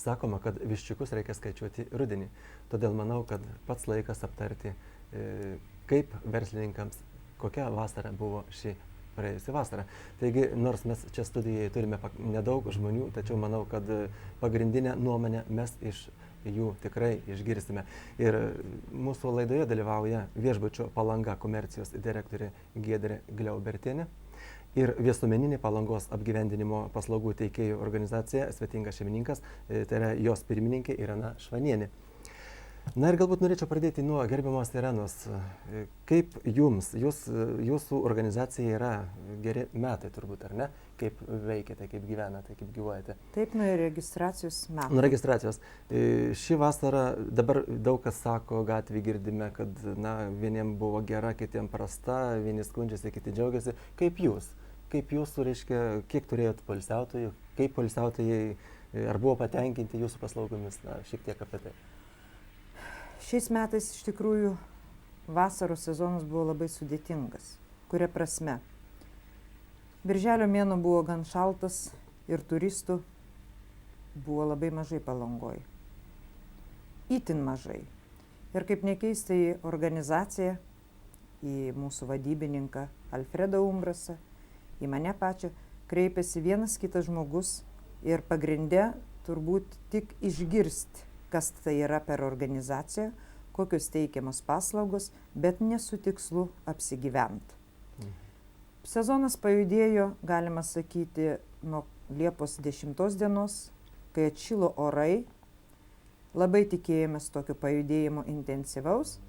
sakoma, kad viščiukus reikia skaičiuoti rudenį. Todėl manau, kad pats laikas aptarti, kaip verslininkams, kokia vasara buvo ši praėjusi vasara. Taigi, nors mes čia studijoje turime nedaug žmonių, tačiau manau, kad pagrindinę nuomonę mes iš jų tikrai išgirsime. Ir mūsų laidoje dalyvauja Viešbučio Palanga komercijos direktorė Giedrė Gliaubertienė ir visuomeninė Palangos apgyvendinimo paslaugų teikėjų organizacija Svetingas šeimininkas, tai yra jos pirmininkė Irena Švanienė. Na ir galbūt norėčiau pradėti nuo gerbiamos Irenos. Kaip jums, jūsų organizacija yra geri metai turbūt, ar ne? Kaip veikiate, kaip gyvenate, kaip gyvuojate? Taip, nuo registracijos metų. Nuo registracijos. Ši vasara, dabar daug kas sako, gatvį girdime, kad vieniems buvo gera, kitiems prasta, vieni skundžiasi, kiti džiaugiasi. Kaip jūsų, reiškia, kiek turėjot poilsiautojų, kaip poilsiautojai, ar buvo patenkinti jūsų paslaugomis, šiek tiek apie tai? Šiais metais iš tikrųjų vasaros sezonas buvo labai sudėtingas. Kuria prasme? Birželio mėnuo buvo gan šaltas ir turistų buvo labai mažai Palangoj. Itin mažai. Ir kaip nekeista, į organizaciją, į mūsų vadybininką Alfredą Umbrasą, į mane pačią, kreipėsi vienas kitas žmogus ir pagrinde turbūt tik išgirsti, kas tai yra per organizaciją, kokios teikiamos paslaugos, bet ne su tikslu apsigyventi. Sezonas pajudėjo, galima sakyti, nuo Liepos 10 dienos, kai atšilo orai. Labai tikėjomės tokio pajudėjimo intensyvaus,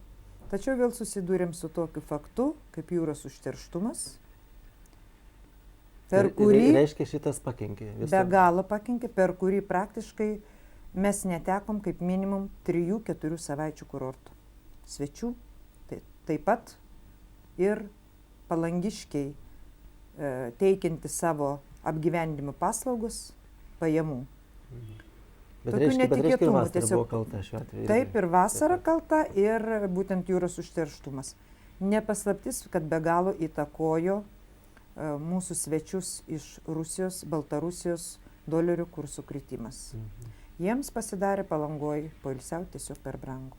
tačiau vėl susidūrėm su tokiu faktu, kaip jūros užterštumas, per kurį... Reiškia, šitas pakenkė. Be galo pakenkė, per kurį praktiškai mes netekom kaip minimum 3-4 savaičių kurortų svečių, taip pat ir palangiškiai teikianti savo apgyvendinimo paslaugus pajamų. Bet reiškia, ir vasara buvo kalta šiuo atveju. Taip, ir vasara kalta, ir būtent jūros užterštumas. Nepaslaptis, kad be galo įtakojo mūsų svečius iš Rusijos, Baltarusijos dolerių kursų kritimas. Jiems pasidarė Palangoj poilsiauti tiesiog per brangu.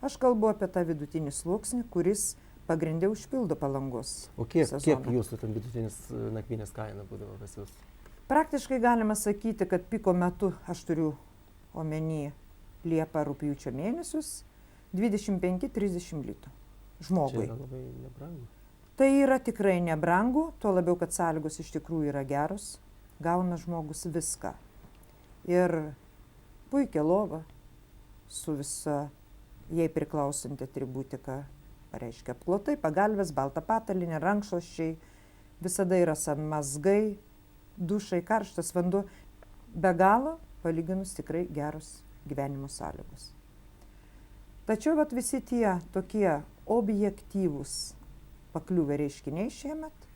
Aš kalbu apie tą vidutinį sluoksnį, kuris pagrindė užpildo Palangos O kiek sezoną. jūsų ten vidutinis nakvynės kaina būdavo pas jūs? Praktiškai galima sakyti, kad piko metu, aš turiu omeny Liepą, rugpjūčio mėnesius, 25-30 litų žmogui. Čia yra labai nebrangu. Tai yra tikrai nebrangu, tuo labiau, kad sąlygos iš tikrųjų yra geros, gauna žmogus viską. Ir puikia lova su visa jai priklausanti atributika, reiškia plotai, pagalvės, balta patalynė, rankšluosčiai, visada yra sanmazgai, dušai, karštas vanduo, be galo palyginus tikrai geros gyvenimo sąlygos. Tačiau visi tie tokie objektyvūs pakliuvę reiškiniai šiemet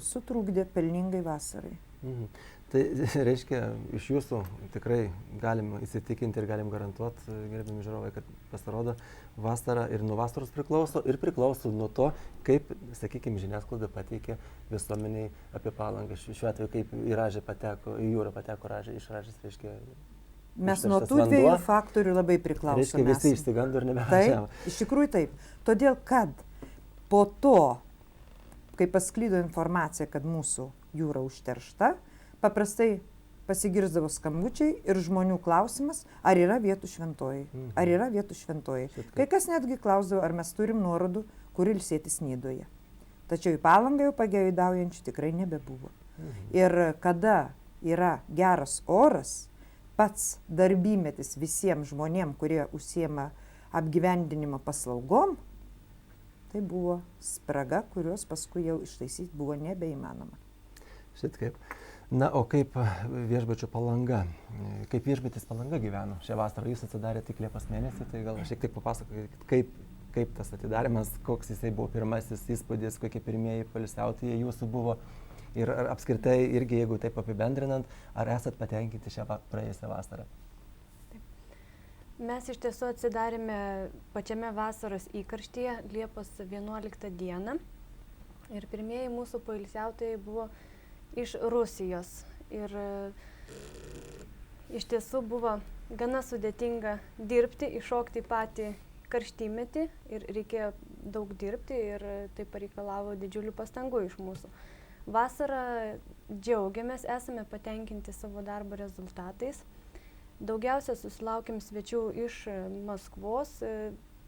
sutrukdė pelningai vasarai. Tai reiškia, iš jūsų tikrai galim įsitikinti ir galim garantuoti, gerbiami žiūrovai, kad pasirodo vasara ir nuo vasaros priklauso ir priklauso nuo to, kaip, sakykime, žiniasklaida pateikė visuomeniai apie Palangą. Šiuo atveju, kaip į Rąžę pateko, į jūrą pateko Rąžė, iš Rąžės, reiškia... Mes nuo tų dviejų faktorių labai priklausome. Reiškia, visi išsigando ir nebevažiavo. Taip, iš tikrųjų taip. Todėl, kad po to, kai pasklido informacija, kad mūsų jūra užteršta, paprastai pasigirzdavo skambučiai ir žmonių klausimas, ar yra vietų šventojai. Ar yra vietų šventojai. Kai kas netgi klausdavo, ar mes turim nuorodų, kur ilsėtis Nidoje. Tačiau į Palangą jau pageidaujančių tikrai nebebuvo. Ir kada yra geras oras, pats darbymetis visiems žmonėms, kurie užsiema apgyvendinimo paslaugom, tai buvo spraga, kurios paskui jau ištaisyti buvo nebeįmanoma. Šitkaip. Na, o kaip viešbučio Palanga, kaip viešbutis Palanga gyveno šią vasarą? Jūs atsidarė tik Liepos mėnesį, tai gal šiek tiek papasakokit, kaip tas atidarimas, koks jisai buvo pirmasis įspūdis, kokie pirmieji poilsiautojai jūsų buvo ir ar apskritai irgi, jeigu taip apibendrinant, ar esat patenkinti šią praėjusią vasarą? Mes iš tiesų atsidarėme pačiame vasaros įkarštyje Liepos 11 dieną ir pirmieji mūsų poilsiautojai buvo iš Rusijos. Ir iš tiesų buvo gana sudėtinga dirbti, iššokti patį karštymetį ir reikėjo daug dirbti ir tai pareikalavo didžiulių pastangų iš mūsų. Vasarą džiaugiamės, esame patenkinti savo darbo rezultatais. Daugiausia susilaukėm svečių iš Maskvos,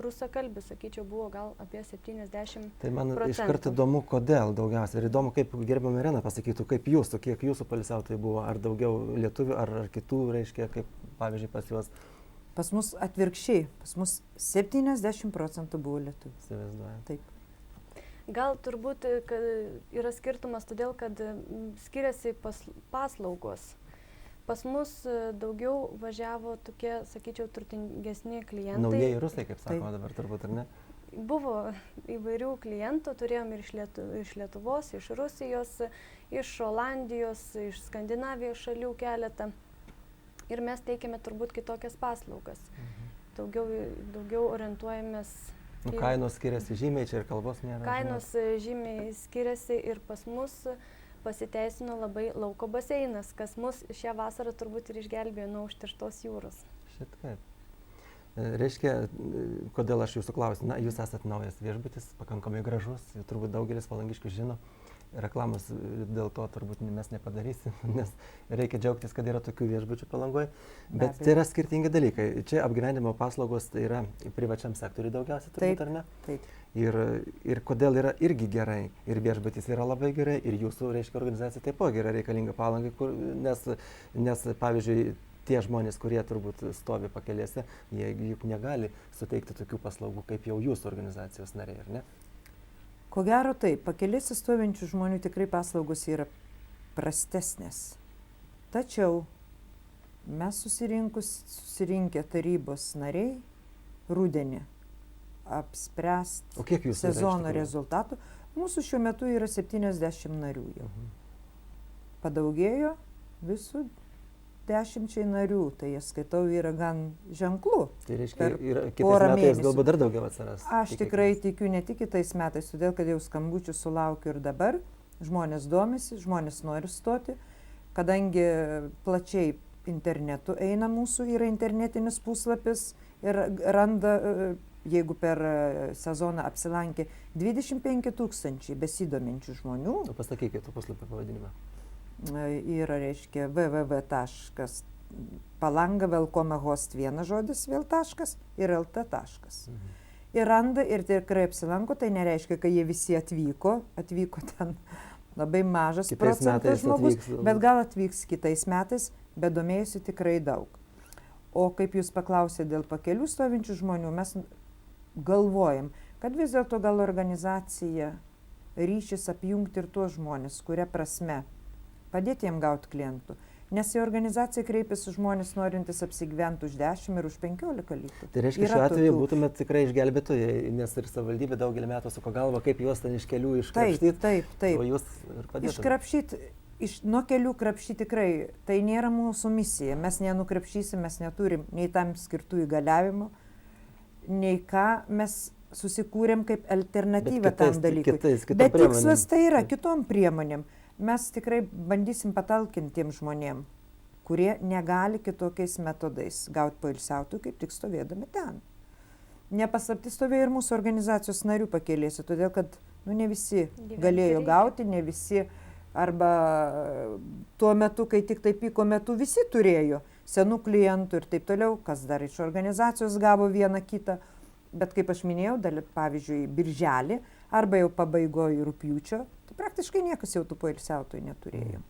rusakalbių, sakyčiau, buvo gal apie 70%. Tai man iškart įdomu, kodėl daugiausia. Ir įdomu, kaip gerbiama Irena pasakytų, kaip jūsų, kiek jūsų poilsiautojų buvo, ar daugiau lietuvių, ar kitų, reiškia, kaip pavyzdžiui pas juos. Pas mus atvirkščiai, pas mus 70% buvo lietuvių. Įsivaizduoju. Taip. Gal turbūt yra skirtumas todėl, kad skiriasi paslaugos. Pas mus daugiau važiavo tokie, sakyčiau, turtingesni klientai. Naujieji rusai, kaip sakoma dabar turbūt, ar ne? Buvo įvairių klientų, turėjom ir iš Lietuvos, iš Rusijos, iš Olandijos, iš Skandinavijos šalių keletą. Ir mes teikiame turbūt kitokias paslaugas. Daugiau orientuojamės. Kainos skiriasi žymiai, čia ir kalbos nėra. Kainos žymiai skiriasi ir pas mus pasiteisino labai lauko baseinas, kas mus šią vasarą turbūt ir išgelbėjo nuo užterštos jūros. Šitaip. Reiškia, kodėl aš jūsų klausiu? Na, jūs esat naujas viešbutis, pakankamai gražus, turbūt daugelis palangiškių žino. Reklamos dėl to turbūt mes nepadarysim, nes reikia džiaugtis, kad yra tokių viešbučių Palangoje. Bet tai yra skirtingi dalykai. Čia apgyvendinimo paslaugos tai yra privačiam sektoriui daugiausiai, turbūt, ar ne? Taip. Ir kodėl yra irgi gerai. Ir viešbutis yra labai gerai, ir jūsų, reiškia, organizacija taipogi yra reikalinga Palangai, nes pavyzdžiui, tie žmonės, kurie turbūt stovi pakelėse, jie juk negali suteikti tokių paslaugų kaip jau jūsų organizacijos nariai, ar ne? Ko gero taip, pakelėse stovinčių žmonių tikrai paslaugos yra prastesnės. Tačiau mes susirinkę tarybos nariai rudenį apspręsti sezono rezultatų. Mūsų šiuo metu yra 70 narių jau. Padaugėjo visų 10 narių, tai aš skaitau yra gan ženklų. Tai reiškia, kitais metais galbūt dar daugiau atsiras. Aš tikrai tikiu ne tik kitais metais, todėl kad jau skambučių sulaukiu ir dabar. Žmonės domisi, žmonės nori stoti, kadangi plačiai internetu eina mūsų, yra internetinis puslapis ir randa, jeigu per sezoną apsilankė 25 000 besidominčių žmonių. Pasakykite puslapio pavadinimą. Yra, reiškia, www.palanga.velkomehost vienas žodis, vėl taškas ir lt taškas. Ir randa ir tikrai apsilanko, tai nereiškia, kad jie visi atvyko ten labai mažas procentas žmogus, bet gal atvyks kitais metais, bet domėjusi tikrai daug. O kaip jūs paklausėte dėl pakelių stovinčių žmonių, mes galvojam, kad vis dėlto gal organizacija ryšis apjungti ir tuos žmonės, kuria prasme padėti jiem gauti klientų. Nes į organizaciją kreipiasi žmonės norintys apsigyventi už 10 ir už 15 litų. Tai reiškia, šiuo atveju būtumėt tikrai išgelbėtojai, nes ir savivaldybė daugelį metų suko galva, kaip juos ten iš kelių iškrapštyti. Taip. O jūs ir padėtumėt. Iškrapštyti, nuo kelių krapštyti tikrai, tai nėra mūsų misija. Mes nenukrapšysim, mes neturim nei tam skirtų įgaliavimų, nei ką mes susikūrėm kaip alternatyvą tam dalykui. Bet tikslas tai yra kitom priemonėm. Mes tikrai bandysim patalkinti tiem žmonėm, kurie negali kitokiais metodais gauti poilsiautojų, kaip tik stovėdami ten. Nepaslaptis stovėjo ir mūsų organizacijos narių pakelėse, todėl kad ne visi galėjo gauti, ne visi, arba tuo metu, kai tik tai piko metu, visi turėjo senų klientų ir taip toliau, kas dar iš organizacijos gavo vieną kitą. Bet kaip aš minėjau, pavyzdžiui, birželį arba jau pabaigoje rugpjūčio, tai praktiškai niekas jau tų poilsiautojų neturėjo.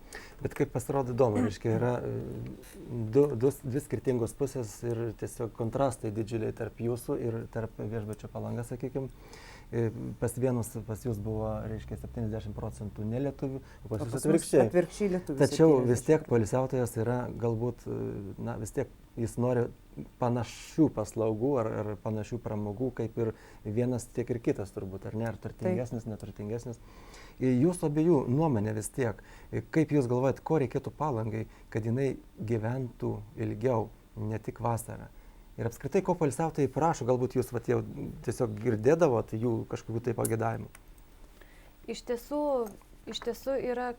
Bet kaip pasirodo įdomu, reiškia, yra dvi skirtingos pusės ir tiesiog kontrastai didžiuliai tarp jūsų ir tarp viešbučio Palanga, sakykime. Pas jūs buvo, reiškia, 70% nelietuvių, o pas jūs atvirkščiai. Atvirkščiai lietuvių. Tačiau vis tiek poilsiautojas yra galbūt, vis tiek jis nori panašių paslaugų ar panašių pramogų, kaip ir vienas, tiek ir kitas turbūt, ar ne, ar turtingesnis, neturtingesnis. Jūsų abiejų nuomonė vis tiek, kaip jūs galvojat, ko reikėtų Palangai, kad jinai gyventų ilgiau, ne tik vasarą. Ir apskritai, ko poilsiautojai prašo, galbūt jūs jau tiesiog girdėdavot jų kažkokių tai pagėdavimų? Iš tiesų yra,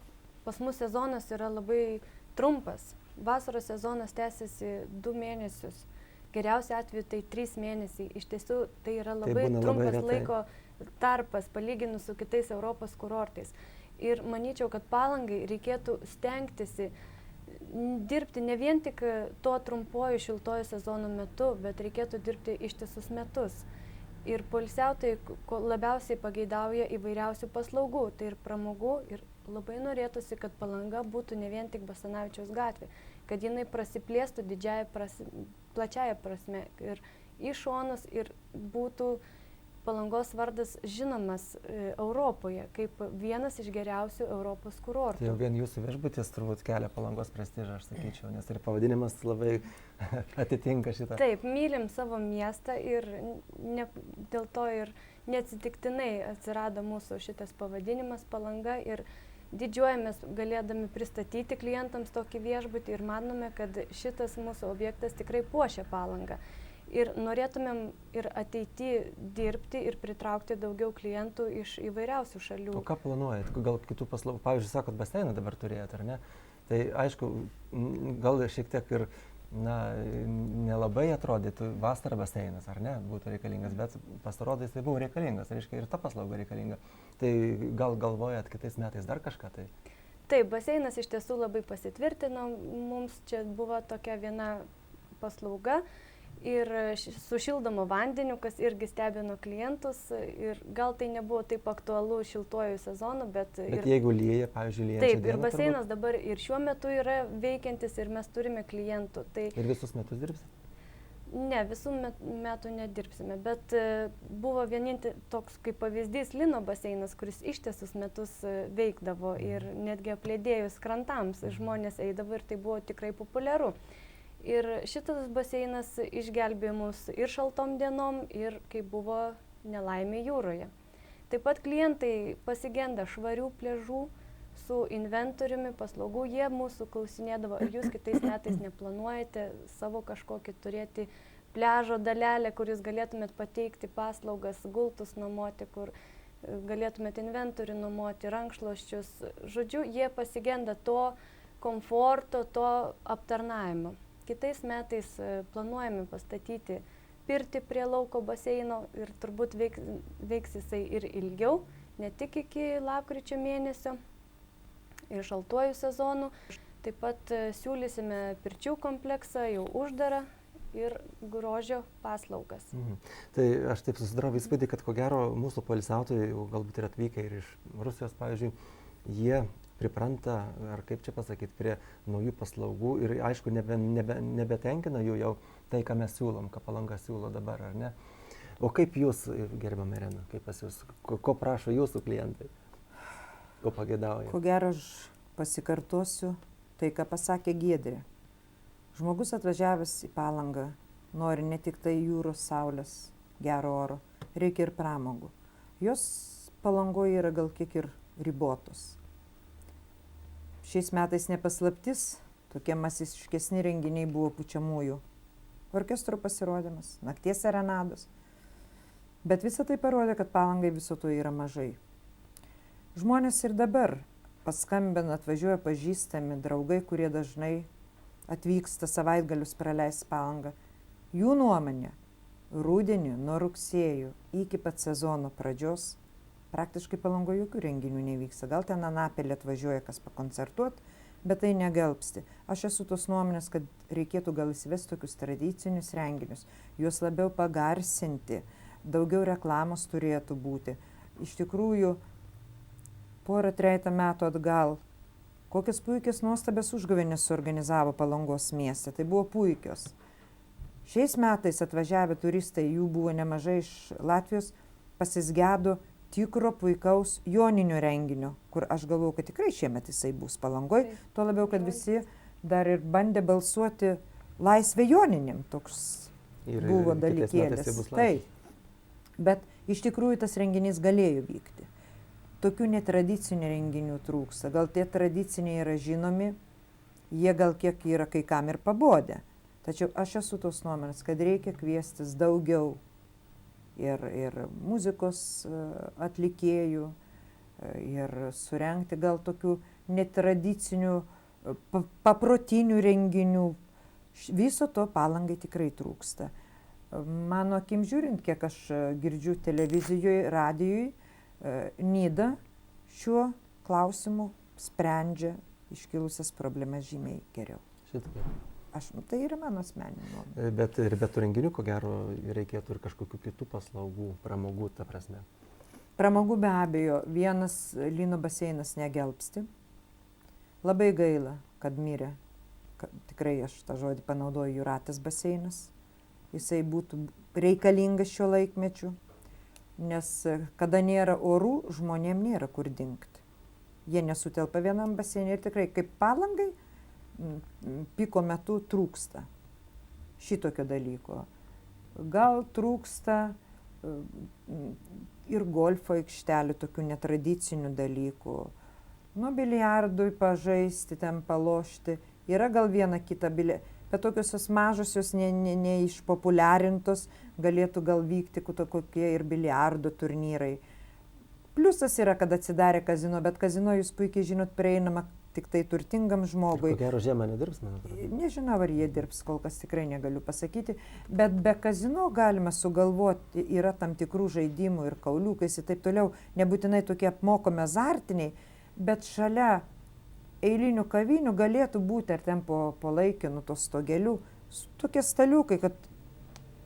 pas mus sezonas yra labai trumpas. vasaros sezonas tęsiasi 2 mėnesius. Geriausiu atveju tai 3 mėnesiai. Iš tiesų tai yra labai būna trumpas labai retai. laiko tarpas palyginus su kitais Europos kurortais. Ir manyčiau, kad Palangai reikėtų stengtis dirbti ne vien tik tuo trumpuoju šiltojo sezono metu, bet reikėtų dirbti ištisus metus. Ir poilsiautojai labiausiai pageidauja įvairiausių paslaugų, tai ir pramogų, ir labai norėtųsi, kad Palanga būtų ne vien tik Basanavičiaus gatvė, kad jinai prasiplėstų plačiaja prasme ir į šonus ir būtų Palangos vardas žinomas Europoje kaip vienas iš geriausių Europos kurortų. Tai jau vien jūsų viešbutis turbūt kelia Palangos prestižą, aš sakyčiau, nes ir pavadinimas labai atitinka šitą. Taip, mylim savo miestą ir dėl to ir neatsitiktinai atsirado mūsų šitas pavadinimas Palanga ir didžiuojamės galėdami pristatyti klientams tokį viešbutį ir manome, kad šitas mūsų objektas tikrai puošia Palangą. Ir norėtumėm ir ateityje dirbti ir pritraukti daugiau klientų iš įvairiausių šalių. O ką planuojat? Gal kitų paslaugų? Pavyzdžiui, sakot, baseiną dabar turėjot, ar ne? Tai aišku, gal šiek tiek ir nelabai atrodytų vasarą baseinas, ar ne, būtų reikalingas, bet pasirodo jis tai buvo reikalingas, reiškia ir ta paslauga reikalinga. Tai gal galvojat kitais metais dar kažką tai? Taip, baseinas iš tiesų labai pasitvirtino, mums čia buvo tokia viena paslauga. Ir su šildomu vandeniu, kas irgi stebino klientus ir gal tai nebuvo taip aktualu šiltuoju sezonu, bet jeigu lyja, pavyzdžiui, lyja. Taip, ir baseinas dabar ir šiuo metu yra veikiantis ir mes turime klientų. Ir visus metus dirbsite? Ne, visų metų nedirbsime, bet buvo vienintelis toks kaip pavyzdys Lino baseinas, kuris ištisus metus veikdavo ir netgi apledėjus krantams žmonės eidavo ir tai buvo tikrai populiaru. Ir šitas baseinas išgelbėjo mus ir šaltom dienom, ir kai buvo nelaimė jūroje. Taip pat klientai pasigenda švarių pliažų su inventoriumi paslaugų. Jie mūsų klausinėdavo, ar jūs kitais metais neplanuojate savo kažkokį turėti pliažo dalelę, kur jūs galėtumėt pateikti paslaugas, gultus nuomoti, kur galėtumėt inventorių nuomoti, rankšluosčius. Žodžiu, jie pasigenda to komforto, to aptarnavimo. Kitais metais planuojame pastatyti pirtį prie lauko baseino ir turbūt veiks jisai ir ilgiau, ne tik iki lapkričio mėnesio ir šaltuoju sezonu. Taip pat siūlysime pirčių kompleksą, jau uždarą ir grožio paslaugas. Tai aš taip susidarau įspūdį, kad ko gero mūsų poilsiautojai, galbūt ir atvykę ir iš Rusijos, pavyzdžiui, jie pripranta, ar kaip čia pasakyti, prie naujų paslaugų ir aišku nebetenkina jų jau tai, ką mes siūlom, ką Palanga siūlo dabar, ar ne? O kaip jūs, gerbiama Irena, kaip pas jūs, ko prašo jūsų klientai, ko pageidauja? Ko gero aš pasikartosiu tai, ką pasakė Giedrė. Žmogus atvažiavęs į Palangą nori ne tik tai jūros, saulės, gero oro, reikia ir pramogų. Jos Palangoje yra gal kiek ir ribotos. Šiais metais nepaslaptis, tokie masiškesni renginiai buvo pučiamųjų orkestro pasirodymas, nakties serenados. Bet visą tai parodė, kad Palangai viso to yra mažai. Žmonės ir dabar paskambina, atvažiuoja pažįstami draugai, kurie dažnai atvyksta savaitgalius praleisti Palangą. Jų nuomonė, rudenį nuo rugsėjo iki pat sezono pradžios praktiškai Palangoje jokių renginių nevyksta. Gal ten Anapilį atvažiuoja kas pakoncertuot, bet tai negelbsti. Aš esu tos nuomonės, kad reikėtų gal įsivesti tokius tradicinius renginius, juos labiau pagarsinti, daugiau reklamos turėtų būti. Iš tikrųjų, porą trejetą metų atgal, kokias puikias nuostabias užgavėnes suorganizavo Palangos mieste. Tai buvo puikios. Šiais metais atvažiavę turistai, jų buvo nemažai iš Latvijos, pasisgedo tikro puikaus joninio renginio, kur aš galvoju, kad tikrai šiemet jisai bus Palangoj, tuo labiau, kad visi dar ir bandė balsuoti laisvę joninėm, toks buvo dalykėlis. Taip, bet iš tikrųjų tas renginys galėjo vykti. Tokių netradicinių renginių trūksta, gal tie tradiciniai yra žinomi, jie gal kiek yra kai kam ir pabodę, tačiau aš esu tos nuomonės, kad reikia kviestis daugiau ir muzikos atlikėjų, ir surengti gal tokių netradicinių paprotinių renginių. Viso to Palangai tikrai trūksta. Mano akim žiūrint, kiek aš girdžiu televizijoje, radijui, Nida šiuo klausimu sprendžia iškilusias problemas žymiai geriau. Šitą. Tai yra mano asmeninė nuomonė. Bet ir be tų renginių, ko gero, reikėtų ir kažkokių kitų paslaugų, pramogų, ta prasme. Pramogų be abejo, vienas Lyno baseinas negelbsti. Labai gaila, kad mirė. Tikrai aš tą žodį panaudoju, Jūratės baseinas. Jisai būtų reikalingas šiuo laikmečiu, nes kada nėra orų, žmonėm nėra kur dingti. Jie nesutelpa vienam baseinė ir tikrai kaip Palangai piko metu trūksta šitokio dalyko. Gal trūksta ir golfo aikštelių, tokių netradicinių dalykų. Biliardui pažaisti, ten palošti. Yra gal viena kita bet tokios mažosios neišpopuliarintos galėtų gal vykti kokie ir biliardo turnyrai. Pliusas yra, kad atsidarė kazino, bet kazino, jūs puikiai žinot, prieinama tik tai turtingam žmogui. Ko gero žiemą nedirbs, man atrodo. Nežinau, ar jie dirbs, kol kas tikrai negaliu pasakyti, bet be kazino galima sugalvoti, yra tam tikrų žaidimų ir kauliukais ir taip toliau, nebūtinai tokie apmokomi azartiniai, bet šalia eilinių kavinių galėtų būti, ar ten po laikinų to stogelių, tokie staliukai, kad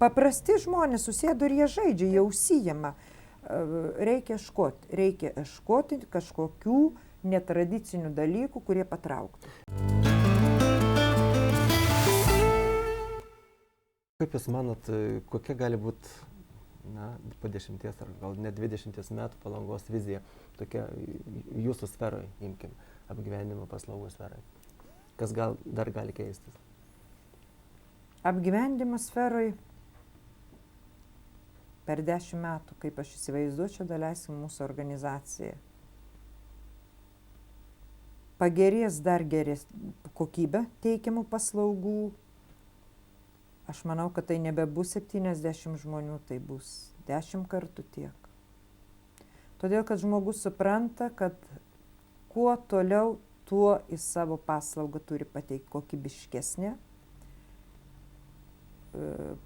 paprasti žmonės susėdo ir jie žaidžia, jie užsijama. Reikia ieškoti kažkokių netradicinių dalykų, kurie patrauktų. Kaip Jūs manot, kokia gali būti po 10 ar gal net 20 metų Palangos vizija, tokia Jūsų sferoje, imkim, apgyvendinimo paslaugų sferoje? Kas dar gali keistis? Apgyvendinimo sferoje per 10 metų, kaip aš įsivaizduočiau, daleisim mūsų organizaciją. Pagerės dar kokybė teikiamų paslaugų. Aš manau, kad tai nebebus 70 žmonių, tai bus 10 kartų tiek. Todėl, kad žmogus supranta, kad kuo toliau, tuo į savo paslaugą turi pateikti kokybiškesnę.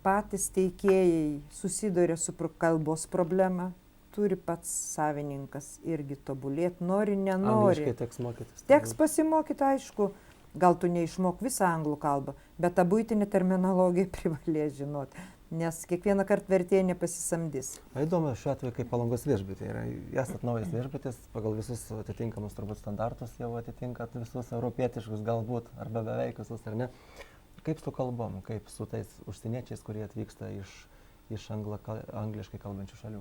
Patys teikėjai susiduria su kalbos problema, turi pats savininkas irgi tobulėti, nori, nenori. Angliškai teks mokytis. Teks pasimokyti, aišku, gal tu neišmok visą anglų kalbą, bet tą buitinę terminologiją privalės žinoti, nes kiekvieną kartą vertėja nepasisamdys. Įdomu šiuo atveju, kaip Palangos viešbutis. Esat naujas viešbutis, pagal visus atitinkamus turbūt standartus jau atitinkat visus europietiškus galbūt, arba beveik visus, ar ne? Kaip su kalbom, kaip su tais užsieniečiais, kurie atvyksta iš angliškai kalbančių šalių?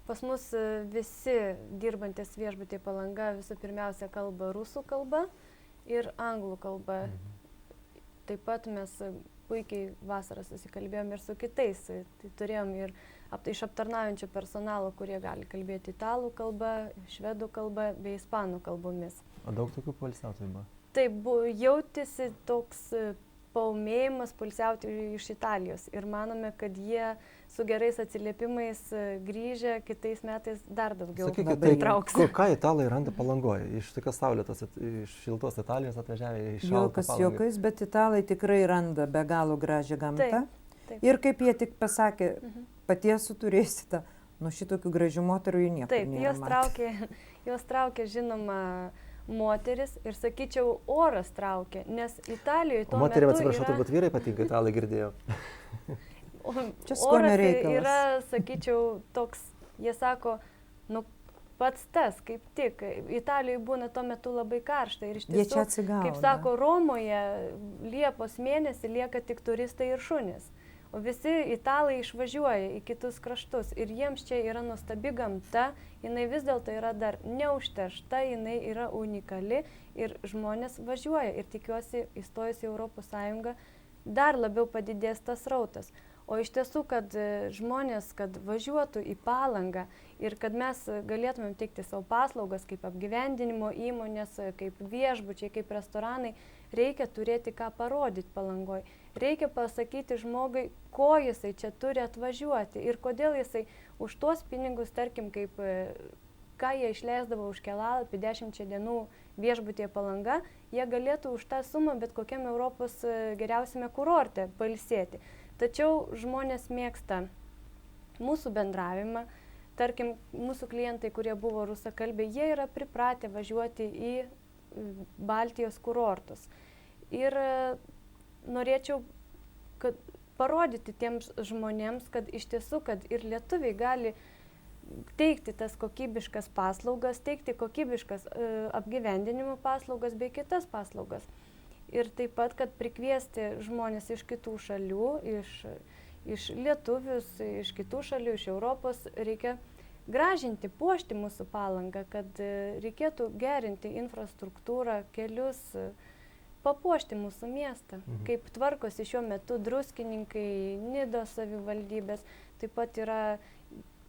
Pas mus visi dirbantis viešbutyje Palanga visų pirmiausia kalba rusų kalba ir anglų kalba. Taip pat mes puikiai vasarą susikalbėjom ir su kitais. Tai turėjom ir iš aptarnaujančių personalo, kurie gali kalbėti italų kalbą, švedų kalbą bei ispanų kalbomis. O daug tokių poilsiautojų buvo? Taip, jautėsi toks paumėjimas poilsiauti iš Italijos ir manome, kad jie su gerais atsiliepimais grįžę kitais metais dar daugiau pritrauks. Sakykite, ką italai randa Palangoje? Iš tokios saulėtos, iš šiltos Italijos atvažiavę į šaltą Palangą. Juokas, bet italai tikrai randa be galo gražią gamtą. Taip. Ir kaip jie tik pasakė, paties turėsite, šitokių gražių moterų jų niekur nėra. Taip, jos traukė žinoma moteris ir, sakyčiau, oras traukė, nes Italijoje tuo metu moteriam, atsiprašau, turbūt vyrai patinka, italai girdėjau. Oras yra, sakyčiau, toks, jie sako, pats tas, kaip tik, Italijoje būna tuo metu labai karšta ir iš tiesų, kaip sako, Romoje Liepos mėnesį lieka tik turistai ir šunys. O visi italai išvažiuoja į kitus kraštus ir jiems čia yra nuostabi gamta, jinai vis dėlto yra dar neužteršta, jinai yra unikali ir žmonės važiuoja ir tikiuosi įstojus į Europos Sąjungą dar labiau padidės tas srautas. O iš tiesų, kad žmonės, kad važiuotų į Palangą ir kad mes galėtumėm teikti savo paslaugas kaip apgyvendinimo įmonės, kaip viešbučiai, kaip restoranai, reikia turėti ką parodyti Palangoje. Reikia pasakyti žmogui, ko jisai čia turi atvažiuoti ir kodėl jisai už tuos pinigus, tarkim, kaip ką jie išleisdavo už kelalapį 10 dienų viešbutyje Palanga, jie galėtų už tą sumą bet kokiam Europos geriausiame kurorte pailsėti. Tačiau žmonės mėgsta mūsų bendravimą. Tarkim, mūsų klientai, kurie buvo rusakalbiai, jie yra pripratę važiuoti į Baltijos kurortus. Ir norėčiau parodyti tiems žmonėms, kad iš tiesų, kad ir lietuviai gali teikti tas kokybiškas paslaugas, teikti kokybiškas apgyvendinimo paslaugas bei kitas paslaugas. Ir taip pat, kad prikviesti žmonės iš kitų šalių, iš lietuvius, iš kitų šalių, iš Europos, reikia gražinti, puošti mūsų Palangą, kad reikėtų gerinti infrastruktūrą, kelius, papuošti mūsų miestą. Kaip tvarkosi šiuo metu Druskininkai, Nidos savivaldybės, taip pat yra,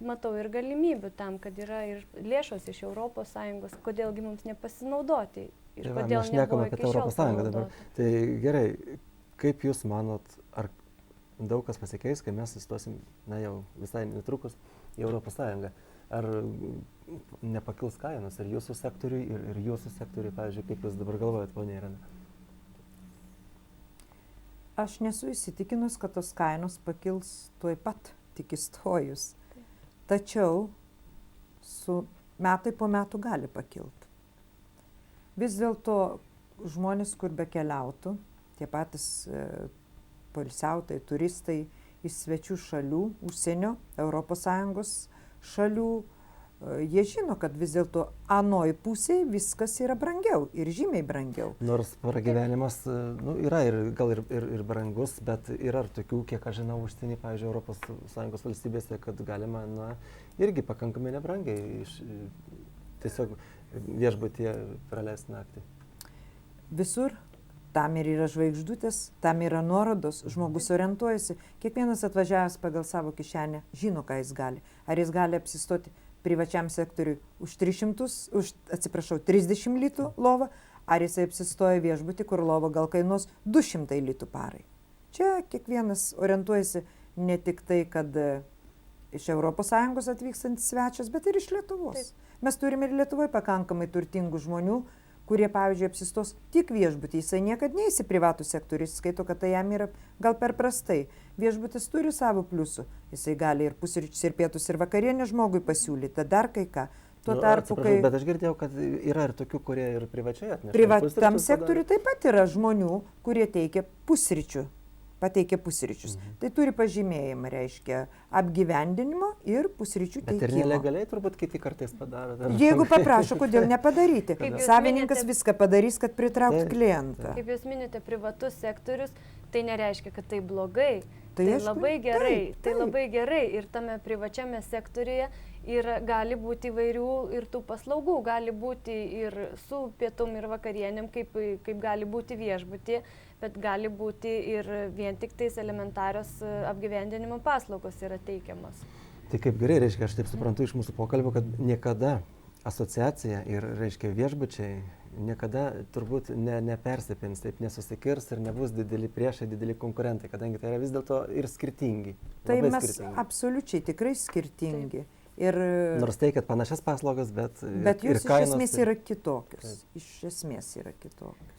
matau, ir galimybių tam, kad yra ir lėšos iš ES, kodėlgi mums nepasinaudoti. Ir Tai kodėl mes šnekam nebuvo apie iki šiol Europos Sąjungą dabar. panaudota. Tai gerai, kaip jūs manot, ar daug kas pasikeis, kai mes įstosim, na jau visai netrukus, į Europos Sąjungą? Ar nepakils kainos ir jūsų sektoriui, ir jūsų sektoriui, pavyzdžiui, kaip jūs dabar galvojat, ponia Irena? Aš nesu įsitikinus, kad tos kainos pakils tuoj pat, tik įstojus. Tačiau metai po metų gali pakilti. Vis dėlto žmonės, kur bekeliautų, tie patys poilsiautojai, turistai iš svečių šalių, užsienio, ES šalių, jie žino, kad vis dėlto anoj pusėje viskas yra brangiau ir žymiai brangiau. Nors pragyvenimas yra gal ir brangus, bet yra ir tokių, kiek aš žinau, užsienį, pavyzdžiui, ES valstybėse, kad galima, irgi pakankamai nebrangiai tiesiog viešbutyje praleisti naktį. Visur tam ir yra žvaigždutės, tam yra nuorodos, žmogus orientuojasi. Kiekvienas atvažiavęs pagal savo kišenę žino, ką jis gali. Ar jis gali apsistoti privačiam sektoriui už 30 litų lovą, ar jisai apsistoja viešbutį, kur lova gal kainuos 200 litų parai. Čia kiekvienas orientuojasi ne tik tai, kad iš ES atvykstantis svečias, bet ir iš Lietuvos. Taip. Mes turime ir Lietuvoje pakankamai turtingų žmonių, kurie, pavyzdžiui, apsistos tik viešbutį. Jisai niekad neįsi privatų sektorių, jis skaito, kad tai jam yra gal per prastai. Viešbutis turi savo pliusų. Jisai gali ir pusryčius, ir pietus, ir vakarienę žmogui pasiūlyti, dar kai ką. Tuo tarpu, kai... Bet aš girdėjau, kad yra ir tokių, kurie ir privačiai atneša. Privatam sektoriui taip pat yra žmonių, kurie teikia pusryčių. Pateikia pusryčius. Tai turi pažymėjimą, reiškia apgyvendinimo ir pusryčių teikimo. Bet ir nelegaliai turbūt kiti kartais padaro. Jeigu paprašo, kodėl nepadaryti. Savininkas viską padarys, kad pritrauktų klientą. Kaip jūs minite, privatus sektorius, tai nereiškia, kad tai blogai. Tai aišku, labai gerai. taip. Tai labai gerai. Ir tame privačiame sektoriuje gali būti įvairių ir tų paslaugų. Gali būti ir su pietum ir vakarienėm, kaip gali būti viešbutyje. Bet gali būti ir vien tik tais elementarios apgyvendinimo paslaugos yra teikiamos. Tai kaip gerai, reiškia, aš taip suprantu iš mūsų pokalbio, kad niekada asociacija ir, reiškia, viešbučiai niekada turbūt nepersipins, taip nesusikirs ir nebus dideli priešai, dideli konkurentai, kadangi tai yra vis dėlto ir skirtingi. Tai mes absoliučiai tikrai skirtingi. Ir, Nors teikiat panašias paslaugas, bet jūs iš esmės yra kitokios. Iš esmės yra kitokios.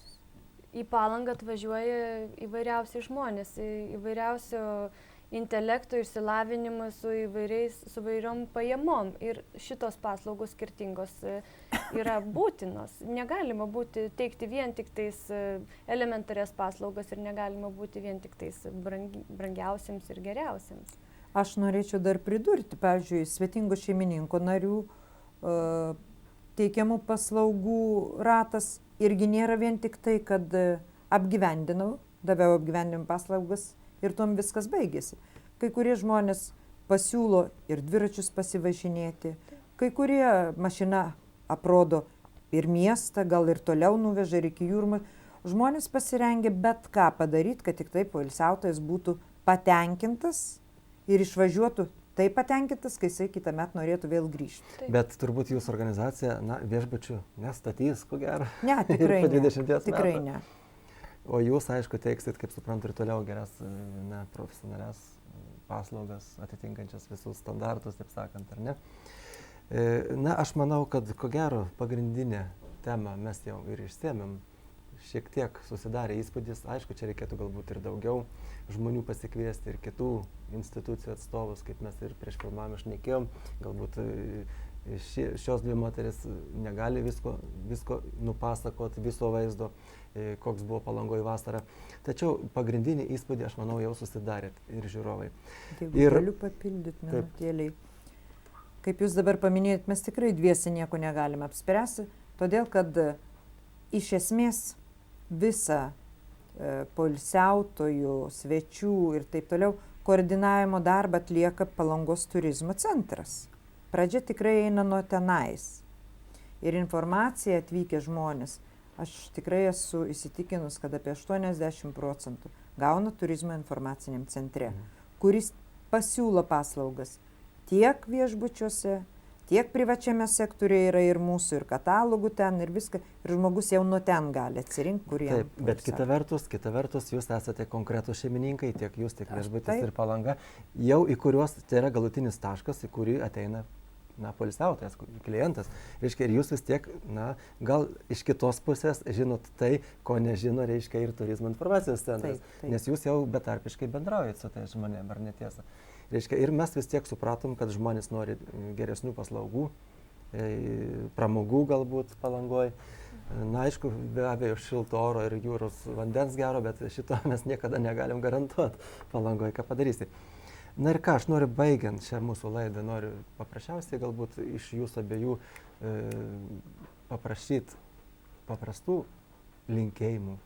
Į Palangą atvažiuoja įvairiausi žmonės, įvairiausio intelekto, išsilavinimo su įvairiom pajamom. Ir šitos paslaugos skirtingos yra būtinos. Negalima teikti vien tik tais elementarias paslaugas ir negalima būti vien tik tais brangiausiams ir geriausiams. Aš norėčiau dar pridurti, pavyzdžiui, svetingo šeimininko narių teikiamų paslaugų ratas irgi nėra vien tik tai, kad apgyvendinau, daviau apgyvendinimo paslaugas ir tuom viskas baigėsi. Kai kurie žmonės pasiūlo ir dviračius pasivažinėti, kai kurie mašina aprodo ir miestą, gal ir toliau nuveža ir iki jūrmų. Žmonės pasirengia bet ką padaryti, kad tik taip poilsiautojas būtų patenkintas ir išvažiuotų taip patenkintas, kai jisai kitą metą norėtų vėl grįžti. Taip. Bet turbūt jūsų organizacija, viešbučių nestatys, ko gero. Ne, tikrai po 20 ne. Tikrai metų. Ne. O jūs, aišku, teiksit, kaip suprantu, ir toliau geras, profesionalias paslaugas, atitinkančias visus standartus, taip sakant, ar ne? Na, aš manau, kad ko gero pagrindinę temą mes jau ir išsėmėm. Šiek tiek susidarė įspūdis, aišku, čia reikėtų galbūt ir daugiau žmonių pasikviesti ir kitų institucijų atstovus, kaip mes ir prieš filmavimą šnekėjom. Galbūt šios dvi moteris negali visko nupasakoti, viso vaizdo, koks buvo Palangoje vasarą. Tačiau pagrindinį įspūdį, aš manau, jau susidarė ir žiūrovai. Jeigu galiu papildyti minutėliai. Kaip jūs dabar paminėjot, mes tikrai dviesi nieko negalime apspręsti, todėl kad iš esmės visą poilsiautojų, svečių ir taip toliau koordinavimo darbą atlieka Palangos turizmo centras. Pradžia tikrai eina nuo tenais. Ir informacija atvykę žmonės, aš tikrai esu įsitikinus, kad apie 80% gauna turizmo informaciniam centre, kuris pasiūlo paslaugas tiek viešbučiuose, tiek privačiame sektoriuje yra ir mūsų, ir katalogų ten, ir viską. Ir žmogus jau nuo ten gali atsirinkti, kur jam. Taip, bet kita vertus, jūs esate konkretūs šeimininkai, tiek jūs, tiek viešbutis ir Palanga, jau į kuriuos tai yra galutinis taškas, į kurį ateina poilsiautojas, klientas. Reiškia, ir jūs vis tiek, gal iš kitos pusės žinot tai, ko nežino, reiškia, ir turizmo informacijos centras. Taip. Nes jūs jau betarpiškai bendraujat su tai žmonėm, ar netiesa? Reiškia, ir mes vis tiek supratom, kad žmonės nori geresnių paslaugų, pramogų galbūt Palangoje. Na, aišku, be abejo, šilto oro ir jūros vandens gero, bet šito mes niekada negalim garantuoti Palangoje, ką padarysi. Na ir ką, aš noriu baigiant šią mūsų laidą, noriu paprasčiausiai galbūt iš jūsų abiejų paprašyti paprastų linkėjimų,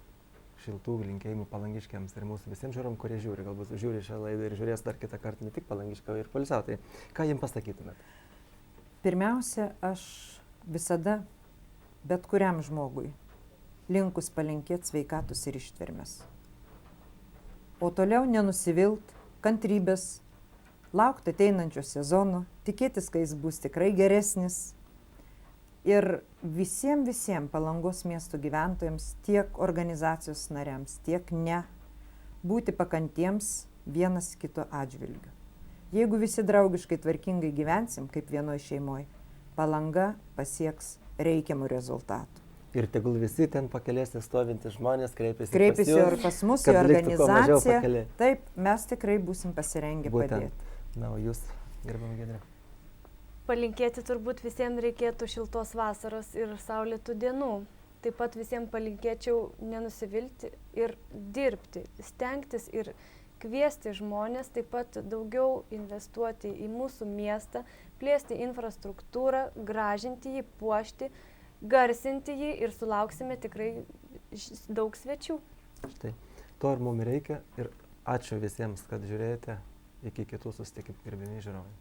šiltų linkėjimų palangiškiams ir mūsų visiems žiūrom, kurie žiūri, galbūt žiūri šią laidą ir žiūrės dar kitą kartą ne tik palangišką ir poilsiautojai. Ką jiems pasakytumėt? Pirmiausia, aš visada bet kuriam žmogui linkus palinkėti sveikatos ir ištvermės. O toliau nenusivilt, kantrybės, laukti ateinančio sezono, tikėtis, kai jis bus tikrai geresnis. Ir visiems Palangos miesto gyventojams, tiek organizacijos nariams, tiek ne, būti pakantiems vienas kito atžvilgiu. Jeigu visi draugiškai tvarkingai gyvensim, kaip vienoj šeimoje, Palanga pasieks reikiamų rezultatų. Ir tegul visi ten pakelėse stovintys žmonės kreipiasi ir pas mus, į organizaciją. Taip, mes tikrai būsim pasirengę padėti. Na, o jūs, gerbiama Giedrė? Palinkėti turbūt visiems reikėtų šiltos vasaros ir saulėtų dienų. Taip pat visiems palinkėčiau nenusivilti ir dirbti, stengtis ir kviesti žmonės, taip pat daugiau investuoti į mūsų miestą, plėsti infrastruktūrą, gražinti jį, puošti, garsinti jį ir sulauksime tikrai daug svečių. Štai, to ir mums reikia ir ačiū visiems, kad žiūrėjote. Iki kitų susitikimų, gerbiami žiūrovai.